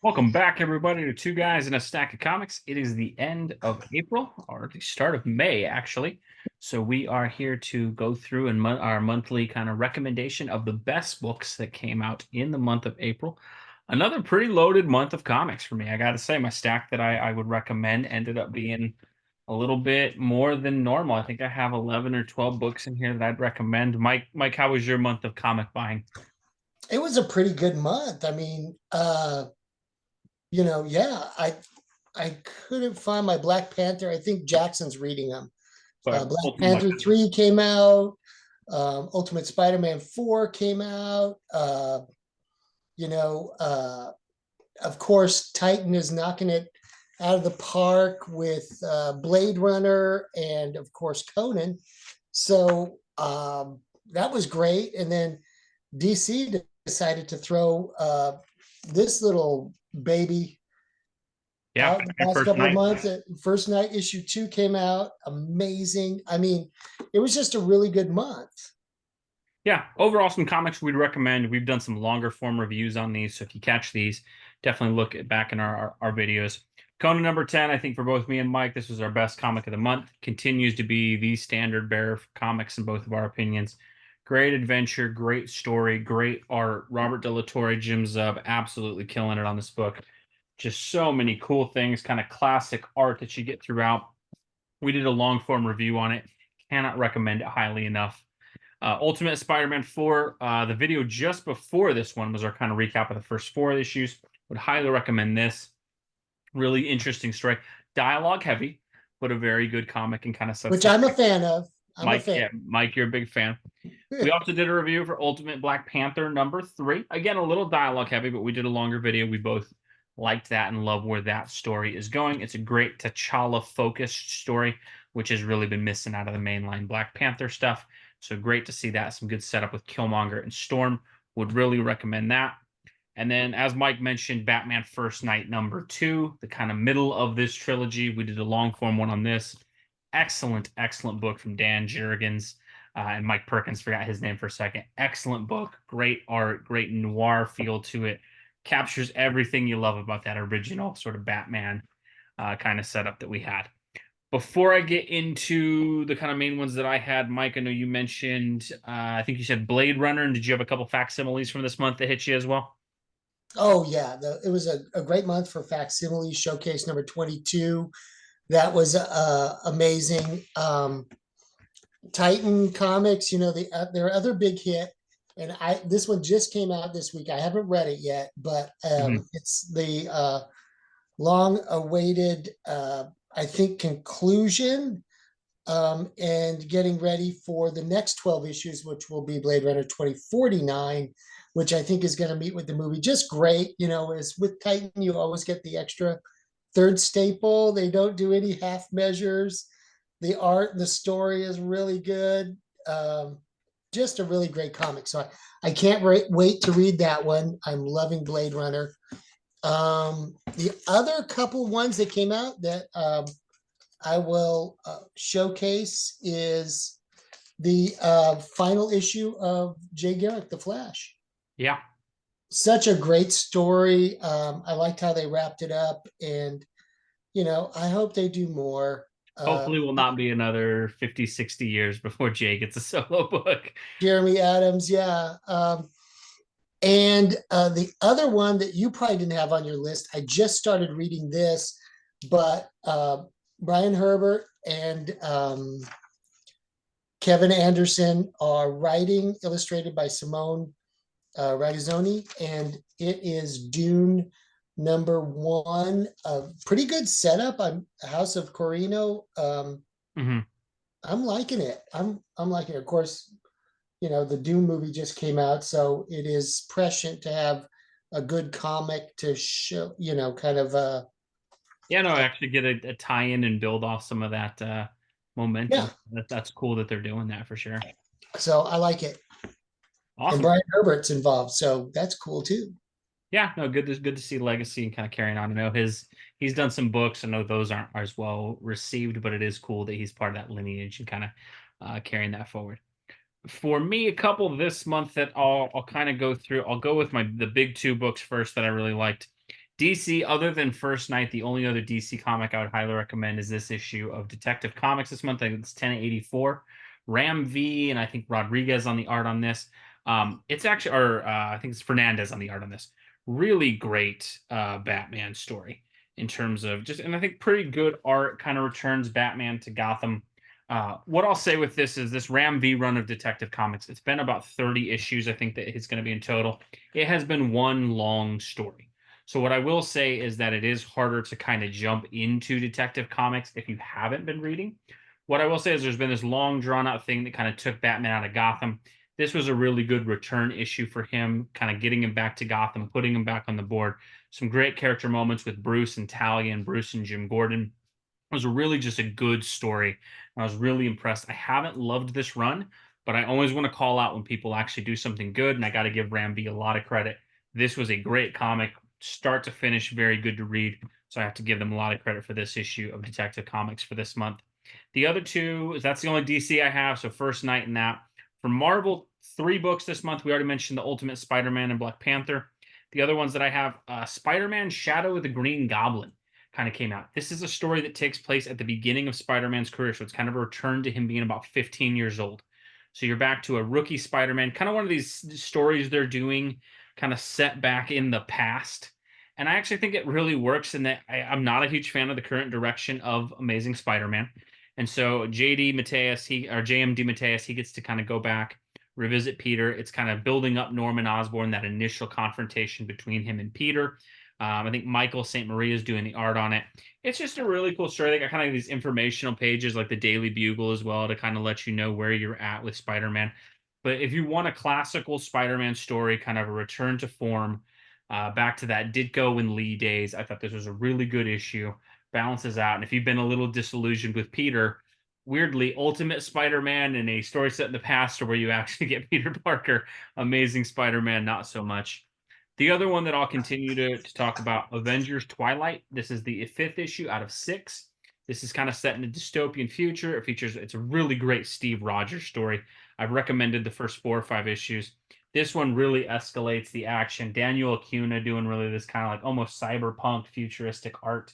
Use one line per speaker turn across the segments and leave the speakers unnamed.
Welcome back, everybody, to Two Guys and a Stack of Comics. It is the end of April, or the start of May, actually. So we are here to go through and our monthly kind of recommendation of the best books that came out in the month of April. Another pretty loaded month of comics for me. I got to say, my stack that I would recommend ended up being a little bit more than normal. I think I have 11 or 12 books in here that I'd recommend. Mike, how was your month of comic buying?
It was a pretty good month. I mean, yeah, I couldn't find my Black Panther. I think Jackson's reading them.
But
Black
ultimately,
Panther 3 came out. Ultimate Spider-Man 4 came out. You know, uh, of course, Titan is knocking it out of the park with Blade Runner and, of course, Conan. So that was great. And then DC decided to throw this little baby
yeah,
out the
Batman
last
First
couple of
Night.
months. First Night issue 2 came out. Amazing. I mean, it was just a really good month.
Yeah, overall, some comics we'd recommend. We've done some longer form reviews on these, so if you catch these, definitely look back in our videos. Conan number 10, I think for both me and Mike, this was our best comic of the month. Continues to be the standard bearer for comics in both of our opinions. Great adventure, great story, great art. Robert De La Torre, Jim Zub, absolutely killing it on this book. Just so many cool things, kind of classic art that you get throughout. We did a long form review on it. Cannot recommend it highly enough. Ultimate Spider-Man 4, the video just before this one was our kind of recap of the first four issues. Would highly recommend this. Really interesting story. Dialogue heavy, but a very good comic and kind of sets
Which
the
I'm a fan of. I'm a
Mike,
fan.
yeah, Mike, you're a big fan. We also did a review for Ultimate Black Panther number 3. Again, a little dialogue heavy, but we did a longer video. We both liked that and love where that story is going. It's a great T'Challa focused story, which has really been missing out of the mainline Black Panther stuff. So great to see that. Some good setup with Killmonger and Storm. Would really recommend that. And then, as Mike mentioned, Batman First Night number 2, the kind of middle of this trilogy. We did a long form one on this. Excellent, excellent book from Dan Jurgens and Mike Perkins. Forgot his name for a second. Excellent book, great art, great noir feel to it. Captures everything you love about that original sort of Batman kind of setup that we had. Before I get into the kind of main ones that I had, Mike, I know you mentioned, I think you said Blade Runner. And did you have a couple facsimiles from this month that hit you as well?
Oh, yeah. It was a great month for Facsimile Showcase number 22. That was amazing. Titan Comics, their other big hit, and I this one just came out this week. I haven't read it yet, but
Mhm.
it's the long-awaited, I think, conclusion, and getting ready for the next 12 issues, which will be Blade Runner 2049, which I think is going to meet with the movie just great. As with Titan, you always get the extra third staple. They don't do any half measures. The art and the story is really good. Just a really great comic. So I can't wait to read that one. I'm loving Blade Runner. The other couple ones that came out that I will showcase is the final issue of Jay Garrick, The Flash.
Yeah.
Such a great story. I liked how they wrapped it up, and I hope they do more.
Hopefully will not be another 50, 60 years before Jay gets a solo book.
Jeremy Adams, yeah. And the other one that you probably didn't have on your list, I just started reading this, but Brian Herbert and Kevin Anderson are writing, illustrated by Simone Ragazzoni, and it is Dune number 1. A pretty good setup. I'm House of Corino.
Mhm.
I'm liking it. I'm liking it. Of course, the Dune movie just came out, so it is prescient to have a good comic to show, kind of
Yeah, no, actually get a tie-in and build off some of that momentum.
yeah.
That's cool that they're doing that for sure.
So I like it. And
Awesome.
Brian Herbert's involved, so that's cool too.
Yeah, no, good to see Legacy and kind of carrying on. I know he's done some books. I know those aren't as well received, but it is cool that he's part of that lineage and kind of carrying that forward. For me, a couple this month that I'll kind of go through. I'll go with the big two books first that I really liked. DC, other than First Night, the only other DC comic I would highly recommend is this issue of Detective Comics this month. I think it's 1084. Ram V and I think Rodriguez on the art on this. It's actually, or I think it's Fernandez on the art on this. Really great Batman story in terms of just, and I think pretty good art, kind of returns Batman to Gotham. What I'll say with this is this Ram V run of Detective Comics, it's been about 30 issues, I think, that it's going to be in total. It has been one long story. So what I will say is that it is harder to kind of jump into Detective Comics if you haven't been reading. What I will say is there's been this long drawn out thing that kind of took Batman out of Gotham. This was a really good return issue for him, kind of getting him back to Gotham, putting him back on the board. Some great character moments with Bruce and Talia and Bruce and Jim Gordon. It was really just a good story. I was really impressed. I haven't loved this run, but I always want to call out when people actually do something good, and I got to give Ram V a lot of credit. This was a great comic, start to finish, very good to read. So I have to give them a lot of credit for this issue of Detective Comics for this month. The other two, that's the only DC I have. So First Night and that. For Marvel, 3 books this month. We already mentioned the Ultimate Spider-Man and Black Panther. The other ones that I have, Spider-Man Shadow of the Green Goblin kind of came out. This is a story that takes place at the beginning of Spider-Man's career. So it's kind of a return to him being about 15 years old. So you're back to a rookie Spider-Man, kind of one of these stories they're doing kind of set back in the past. And I actually think it really works in that I'm not a huge fan of the current direction of Amazing Spider-Man. And so JD Mateus, JMD Mateus, he gets to kind of go back, revisit Peter. It's kind of building up Norman Osborn, that initial confrontation between him and Peter. I think Michael St. Maria is doing the art on it. It's just a really cool story. They got kind of these informational pages like the Daily Bugle as well to kind of let you know where you're at with Spider-Man. But if you want a classical Spider-Man story, kind of a return to form, back to that Ditko and Lee days, I thought this was a really good issue. Balances out. And if you've been a little disillusioned with Peter, weirdly, Ultimate Spider-Man in a story set in the past, or where you actually get Peter Parker, Amazing Spider-Man, not so much. The other one that I'll continue to talk about, Avengers Twilight. This is the 5th issue out of 6. This is kind of set in a dystopian future. It's a really great Steve Rogers story. I've recommended the first 4 or 5 issues. This one really escalates the action. Daniel Acuna doing really this kind of like almost cyberpunk futuristic art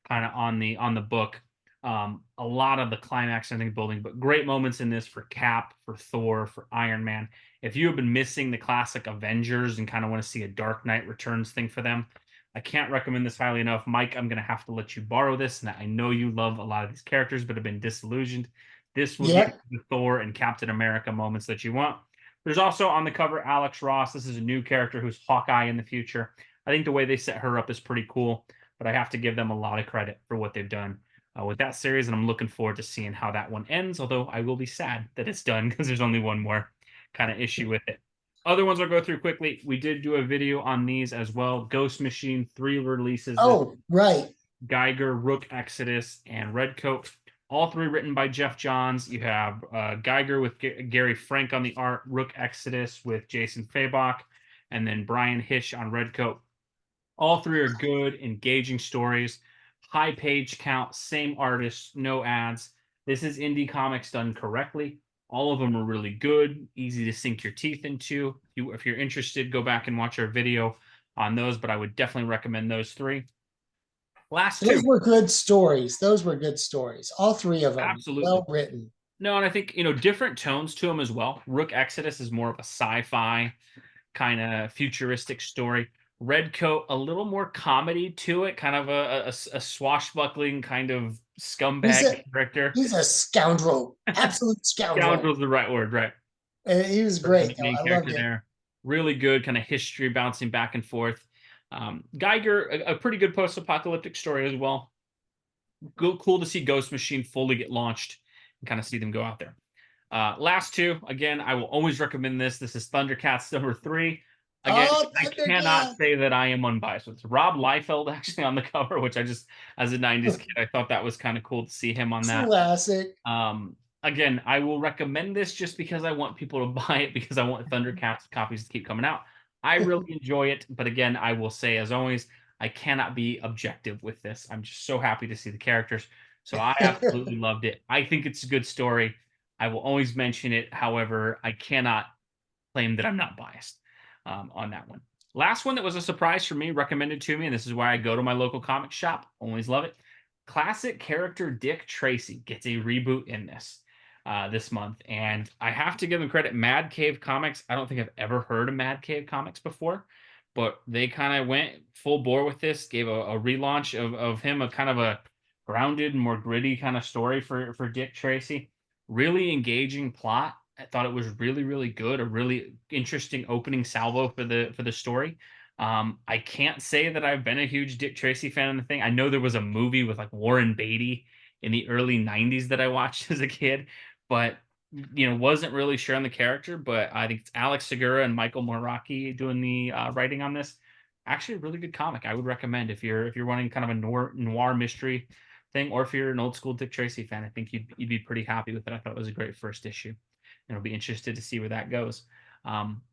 kind of on the book. A lot of the climax, I think, building, but great moments in this for Cap, for Thor, for Iron Man. If you have been missing the classic Avengers and kind of want to see a Dark Knight Returns thing for them, I can't recommend this highly enough. Mike, I'm going to have to let you borrow this. And I know you love a lot of these characters, but have been disillusioned. This will
Yeah.
give you the Thor and Captain America moments that you want. There's also on the cover Alex Ross. This is a new character who's Hawkeye in the future. I think the way they set her up is pretty cool, but I have to give them a lot of credit for what they've done with that series, and I'm looking forward to seeing how that one ends, although I will be sad that it's done because there's only one more kind of issue with it. Other ones I'll go through quickly. We did do a video on these as well. Ghost Machine, 3 releases.
Oh, right.
Geiger, Rook Exodus, and Redcoat. All 3 written by Jeff Johns. You have Geiger with Gary Frank on the art, Rook Exodus with Jason Fabok, and then Brian Hish on Redcoat. All 3 are good, engaging stories. High page count, same artist, no ads. This is indie comics done correctly. All of them are really good, easy to sink your teeth into. If you're interested, go back and watch our video on those, but I would definitely recommend those 3. Last 2.
Those were good stories. Those were good stories. All 3 of them.
Absolutely.
Well written.
No, and I think, different tones to them as well. Rook Exodus is more of a sci-fi kind of futuristic story. Redcoat, a little more comedy to it, kind of a swashbuckling kind of scumbag character.
He's a scoundrel, absolute scoundrel.
Scoundrel's the right word, right?
He was great.
The main
I
character
loved it.
there. Really good kind of history bouncing back and forth. Geiger, a pretty good post-apocalyptic story as well. Cool to see Ghost Machine fully get launched and kind of see them go out there. Last 2, again, I will always recommend this. This is Thundercats number 3. Again, I cannot say that I am unbiased. It's Rob Liefeld actually on the cover, which I just, as a 90s kid, I thought that was kind of cool to see him on that.
Classic.
Again, I will recommend this just because I want people to buy it, because I want Thundercats copies to keep coming out. I really enjoy it, but again, I will say, as always, I cannot be objective with this. I'm just so happy to see the characters. So I absolutely loved it. I think it's a good story. I will always mention it. However, I cannot claim that I'm not biased on that one. Last one that was a surprise for me, recommended to me, and this is why I go to my local comic shop. Always love it. Classic character Dick Tracy gets a reboot in this month, and I have to give them credit. Mad Cave Comics. I don't think I've ever heard of Mad Cave Comics before, but they kind of went full bore with this. Gave a relaunch of him, a kind of a grounded, more gritty kind of story for Dick Tracy. Really engaging plot. I thought it was really, really good. A really interesting opening salvo for the story. I can't say that I've been a huge Dick Tracy fan of the thing. I know there was a movie with like Warren Beatty in the early '90s that I watched as a kid, but wasn't really sure on the character. But I think it's Alex Segura and Michael Moraki doing the writing on this. Actually, a really good comic. I would recommend if you're wanting kind of a noir mystery thing, or if you're an old school Dick Tracy fan. I think you'd be pretty happy with it. I thought it was a great first issue, and I'll be interested to see where that goes.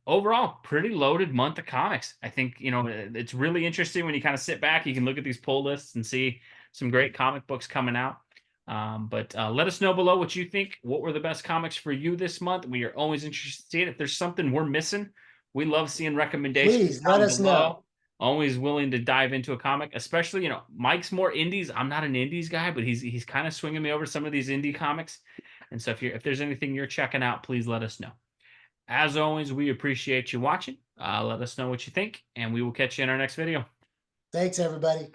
Overall, pretty loaded month of comics. I think it's really interesting when you kind of sit back. You can look at these pull lists and see some great comic books coming out. But let us know below what you think. What were the best comics for you this month? We are always interested to see it. If there's something we're missing, we love seeing recommendations.
Please let
down
us
below.
know.
Always willing to dive into a comic, especially Mike's more indies. I'm not an indies guy, but he's kind of swinging me over some of these indie comics. And so if there's anything you're checking out, please let us know. As always, we appreciate you watching. Let us know what you think, and we will catch you in our next video.
Thanks, everybody.